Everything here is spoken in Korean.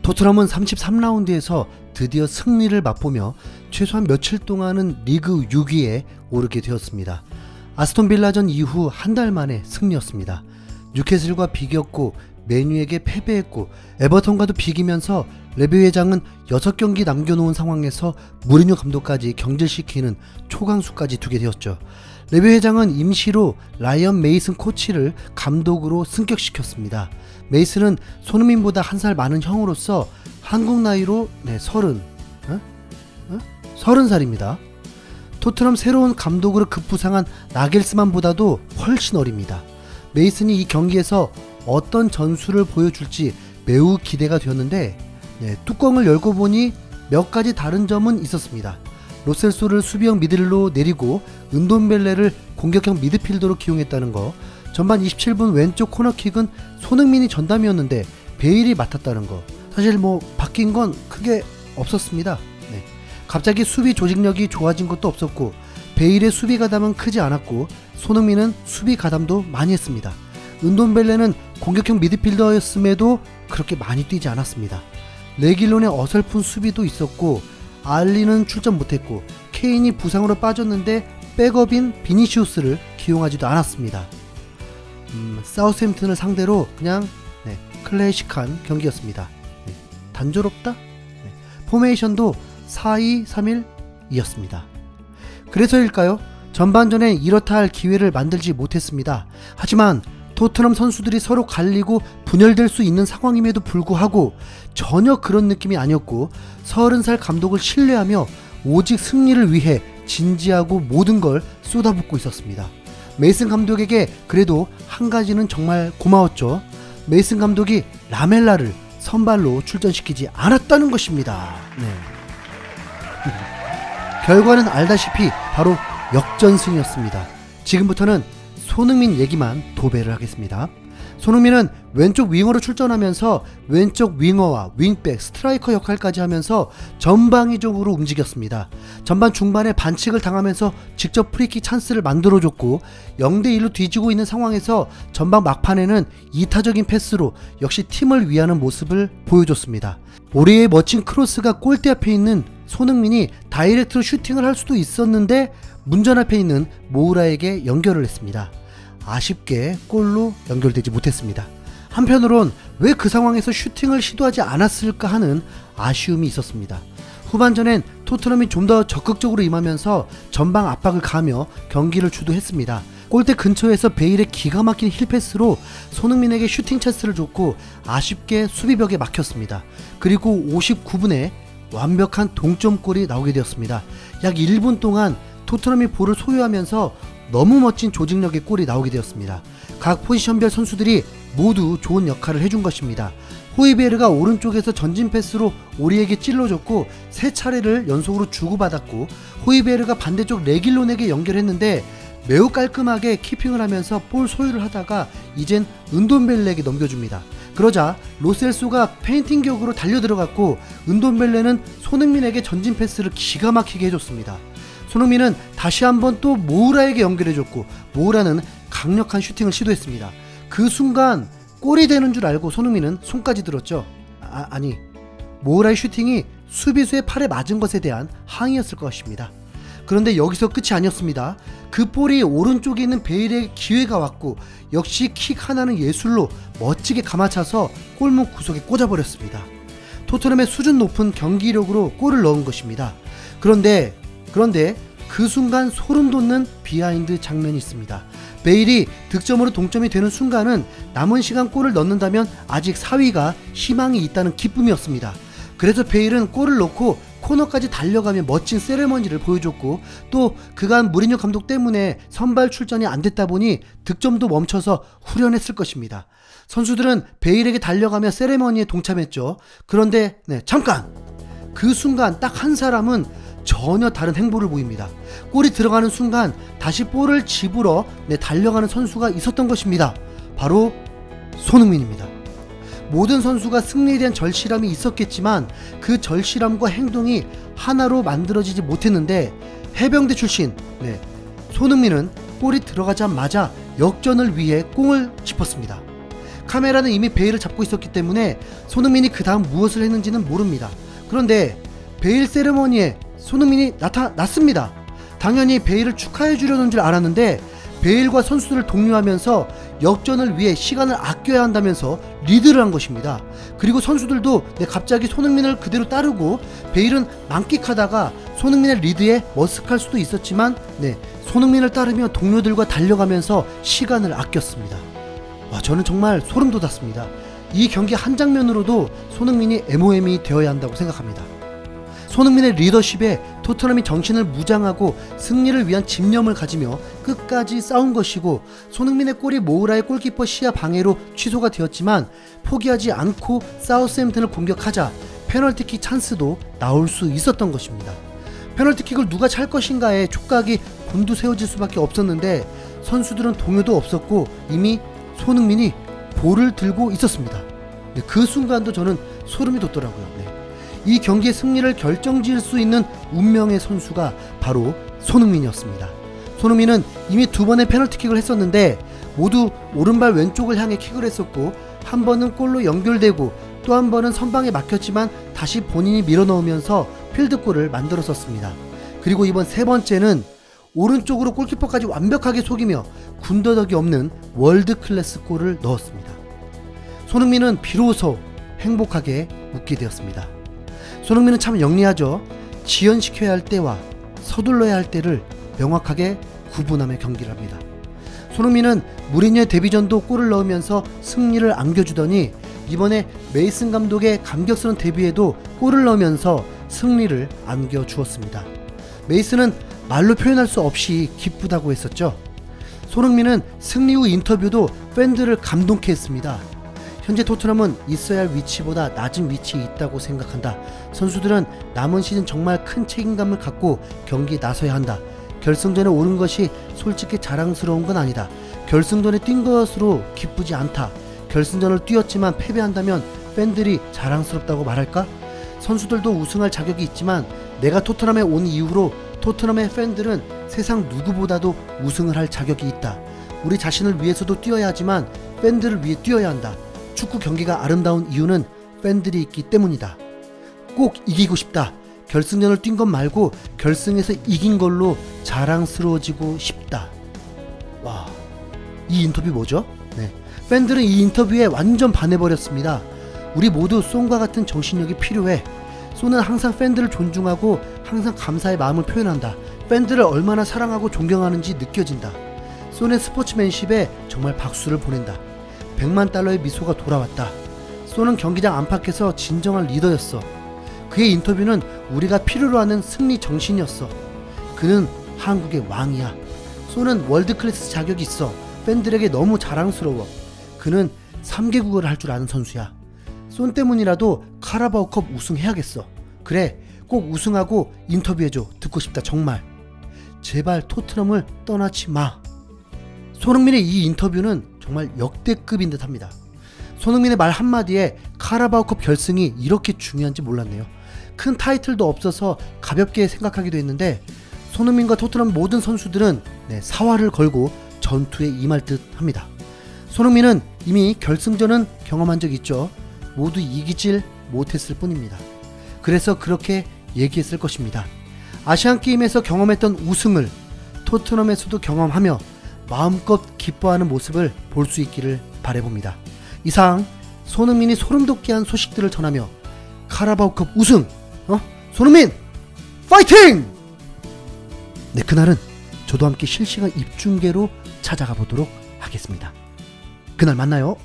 토트넘은 33라운드에서 드디어 승리를 맛보며 최소한 며칠 동안은 리그 6위에 오르게 되었습니다. 아스톤빌라전 이후 한 달 만에 승리였습니다. 뉴캐슬과 비겼고 맨유에게 패배했고 에버턴과도 비기면서 레비 회장은 6경기 남겨놓은 상황에서 무리뉴 감독까지 경질시키는 초강수까지 두게 되었죠. 레비 회장은 임시로 라이언 메이슨 코치를 감독으로 승격시켰습니다. 메이슨은 손흥민보다 한 살 많은 형으로서 한국 나이로 30살입니다. 토트넘 새로운 감독으로 급부상한 나겔스만보다도 훨씬 어립니다. 메이슨이 이 경기에서 어떤 전술을 보여줄지 매우 기대가 되었는데 뚜껑을 열고 보니 몇 가지 다른 점은 있었습니다. 로셀소를 수비형 미들로 내리고 은돈벨레를 공격형 미드필더로 기용했다는 거, 전반 27분 왼쪽 코너킥은 손흥민이 전담이었는데 베일이 맡았다는 거, 사실 바뀐 건 크게 없었습니다. 갑자기 수비 조직력이 좋아진 것도 없었고 베일의 수비 가담은 크지 않았고 손흥민은 수비 가담도 많이 했습니다. 은돈벨레는 공격형 미드필더였음에도 그렇게 많이 뛰지 않았습니다. 레길론의 어설픈 수비도 있었고 알리는 출전 못했고 케인이 부상으로 빠졌는데 백업인 비니시우스를 기용하지도 않았습니다. 사우스햄튼을 상대로 그냥 클래식한 경기였습니다. 단조롭다? 포메이션도 4-2-3-1이었습니다. 그래서일까요? 전반전에 이렇다 할 기회를 만들지 못했습니다. 하지만 토트넘 선수들이 서로 갈리고 분열될 수 있는 상황임에도 불구하고 전혀 그런 느낌이 아니었고 30살 감독을 신뢰하며 오직 승리를 위해 진지하고 모든 걸 쏟아붓고 있었습니다. 메이슨 감독에게 그래도 한 가지는 정말 고마웠죠. 메이슨 감독이 라멜라를 선발로 출전시키지 않았다는 것입니다. 결과는 알다시피 바로 역전승이었습니다. 지금부터는 손흥민 얘기만 도배를 하겠습니다. 손흥민은 왼쪽 윙어로 출전하면서 왼쪽 윙어와 윙백, 스트라이커 역할까지 하면서 전방위적으로 움직였습니다. 전반 중반에 반칙을 당하면서 직접 프리킥 찬스를 만들어줬고 0대1로 뒤지고 있는 상황에서 전반 막판에는 이타적인 패스로 역시 팀을 위하는 모습을 보여줬습니다. 오리의 멋진 크로스가 골대 앞에 있는 손흥민이 다이렉트로 슈팅을 할 수도 있었는데 문전 앞에 있는 모우라에게 연결을 했습니다. 아쉽게 골로 연결되지 못했습니다. 한편으론 왜 그 상황에서 슈팅을 시도하지 않았을까 하는 아쉬움이 있었습니다. 후반전엔 토트넘이 좀 더 적극적으로 임하면서 전방 압박을 가하며 경기를 주도했습니다. 골대 근처에서 베일의 기가 막힌 힐패스로 손흥민에게 슈팅 찬스를 줬고 아쉽게 수비벽에 막혔습니다. 그리고 59분에 완벽한 동점골이 나오게 되었습니다. 약 1분 동안 토트넘이 볼을 소유하면서 너무 멋진 조직력의 골이 나오게 되었습니다. 각 포지션별 선수들이 모두 좋은 역할을 해준 것입니다. 호이베르가 오른쪽에서 전진 패스로 오리에게 찔러줬고 3차례를 연속으로 주고받았고 호이베르가 반대쪽 레길론에게 연결했는데 매우 깔끔하게 키핑을 하면서 볼 소유를 하다가 이젠 은돈벨레에게 넘겨줍니다. 그러자 로셀소가 페인팅 격으로 달려들어갔고 은돈벨레는 손흥민에게 전진 패스를 기가 막히게 해줬습니다. 손흥민은 다시 한번 또 모우라에게 연결해줬고 모우라는 강력한 슈팅을 시도했습니다. 그 순간 골이 되는 줄 알고 손흥민은 손까지 들었죠. 아니 모우라의 슈팅이 수비수의 팔에 맞은 것에 대한 항의였을 것입니다. 그런데 여기서 끝이 아니었습니다. 그 볼이 오른쪽에 있는 베일의 기회가 왔고 역시 킥 하나는 예술로 멋지게 감아차서 골문 구석에 꽂아버렸습니다. 토트넘의 수준 높은 경기력으로 골을 넣은 것입니다. 그런데 그 순간 소름 돋는 비하인드 장면이 있습니다. 베일이 득점으로 동점이 되는 순간은 남은 시간 골을 넣는다면 아직 4위가 희망이 있다는 기쁨이었습니다. 그래서 베일은 골을 넣고 코너까지 달려가며 멋진 세레머니를 보여줬고 또 그간 무리뉴 감독 때문에 선발 출전이 안 됐다 보니 득점도 멈춰서 후련했을 것입니다. 선수들은 베일에게 달려가며 세레머니에 동참했죠. 그런데 잠깐! 그 순간 딱 한 사람은 전혀 다른 행보를 보입니다. 골이 들어가는 순간 다시 볼을 집으러 달려가는 선수가 있었던 것입니다. 바로 손흥민입니다. 모든 선수가 승리에 대한 절실함이 있었겠지만 그 절실함과 행동이 하나로 만들어지지 못했는데 해병대 출신 손흥민은 골이 들어가자마자 역전을 위해 꽁을 짚었습니다. 카메라는 이미 베일을 잡고 있었기 때문에 손흥민이 그 다음 무엇을 했는지는 모릅니다. 그런데 베일 세레머니에 손흥민이 나타났습니다. 당연히 베일을 축하해 주려는 줄 알았는데 베일과 선수들을 독려하면서 역전을 위해 시간을 아껴야 한다면서 리드를 한 것입니다. 그리고 선수들도 갑자기 손흥민을 그대로 따르고 베일은 만끽하다가 손흥민의 리드에 머쓱할 수도 있었지만 손흥민을 따르며 동료들과 달려가면서 시간을 아꼈습니다. 와, 저는 정말 소름 돋았습니다. 이 경기 한 장면으로도 손흥민이 MOM이 되어야 한다고 생각합니다. 손흥민의 리더십에 토트넘이 정신을 무장하고 승리를 위한 집념을 가지며 끝까지 싸운 것이고, 손흥민의 골이 모우라의 골키퍼 시야 방해로 취소가 되었지만 포기하지 않고 사우스햄튼을 공격하자 페널티킥 찬스도 나올 수 있었던 것입니다. 페널티킥을 누가 찰 것인가에 촉각이 곤두세워질 수밖에 없었는데 선수들은 동요도 없었고 이미 손흥민이 볼을 들고 있었습니다. 그 순간도 저는 소름이 돋더라고요. 이 경기의 승리를 결정지을 수 있는 운명의 선수가 바로 손흥민이었습니다. 손흥민은 이미 2번의 페널티킥을 했었는데 모두 오른발 왼쪽을 향해 킥을 했었고, 한 번은 골로 연결되고 또 한 번은 선방에 막혔지만 다시 본인이 밀어넣으면서 필드골을 만들었었습니다. 그리고 이번 세 번째는 오른쪽으로 골키퍼까지 완벽하게 속이며 군더더기 없는 월드클래스 골을 넣었습니다. 손흥민은 비로소 행복하게 웃게 되었습니다. 손흥민은 참 영리하죠. 지연시켜야 할 때와 서둘러야 할 때를 명확하게 구분하며 경기를 합니다. 손흥민은 무리뉴의 데뷔전도 골을 넣으면서 승리를 안겨주더니 이번에 메이슨 감독의 감격스러운 데뷔에도 골을 넣으면서 승리를 안겨주었습니다. 메이슨은 말로 표현할 수 없이 기쁘다고 했었죠. 손흥민은 승리 후 인터뷰도 팬들을 감동케 했습니다. 현재 토트넘은 있어야 할 위치보다 낮은 위치에 있다고 생각한다. 선수들은 남은 시즌 정말 큰 책임감을 갖고 경기에 나서야 한다. 결승전에 오른 것이 솔직히 자랑스러운 건 아니다. 결승전에 뛴 것으로 기쁘지 않다. 결승전을 뛰었지만 패배한다면 팬들이 자랑스럽다고 말할까? 선수들도 우승할 자격이 있지만 내가 토트넘에 온 이후로 토트넘의 팬들은 세상 누구보다도 우승을 할 자격이 있다. 우리 자신을 위해서도 뛰어야 하지만 팬들을 위해 뛰어야 한다. 축구 경기가 아름다운 이유는 팬들이 있기 때문이다. 꼭 이기고 싶다. 결승전을 뛴 것 말고 결승에서 이긴 걸로 자랑스러워지고 싶다. 와, 이 인터뷰 뭐죠? 팬들은 이 인터뷰에 완전 반해버렸습니다. 우리 모두 손과 같은 정신력이 필요해. 손은 항상 팬들을 존중하고 항상 감사의 마음을 표현한다. 팬들을 얼마나 사랑하고 존경하는지 느껴진다. 손의 스포츠맨십에 정말 박수를 보낸다. 100만 달러의 미소가 돌아왔다. 손은 경기장 안팎에서 진정한 리더였어. 그의 인터뷰는 우리가 필요로 하는 승리 정신이었어. 그는 한국의 왕이야. 손은 월드클래스 자격이 있어. 팬들에게 너무 자랑스러워. 그는 3개국어를 할 줄 아는 선수야. 손 때문이라도 카라바오컵 우승해야겠어. 그래, 꼭 우승하고 인터뷰해줘. 듣고 싶다 정말. 제발 토트넘을 떠나지 마. 손흥민의 이 인터뷰는 정말 역대급인 듯 합니다. 손흥민의 말 한마디에 카라바오컵 결승이 이렇게 중요한지 몰랐네요. 큰 타이틀도 없어서 가볍게 생각하기도 했는데 손흥민과 토트넘 모든 선수들은 사활을 걸고 전투에 임할 듯 합니다. 손흥민은 이미 결승전은 경험한 적 있죠. 모두 이기질 못했을 뿐입니다. 그래서 그렇게 얘기했을 것입니다. 아시안게임에서 경험했던 우승을 토트넘에서도 경험하며 마음껏 기뻐하는 모습을 볼 수 있기를 바라봅니다. 이상 손흥민이 소름돋게 한 소식들을 전하며 카라바오컵 우승! 손흥민! 파이팅! 그날은 저도 함께 실시간 입중계로 찾아가 보도록 하겠습니다. 그날 만나요.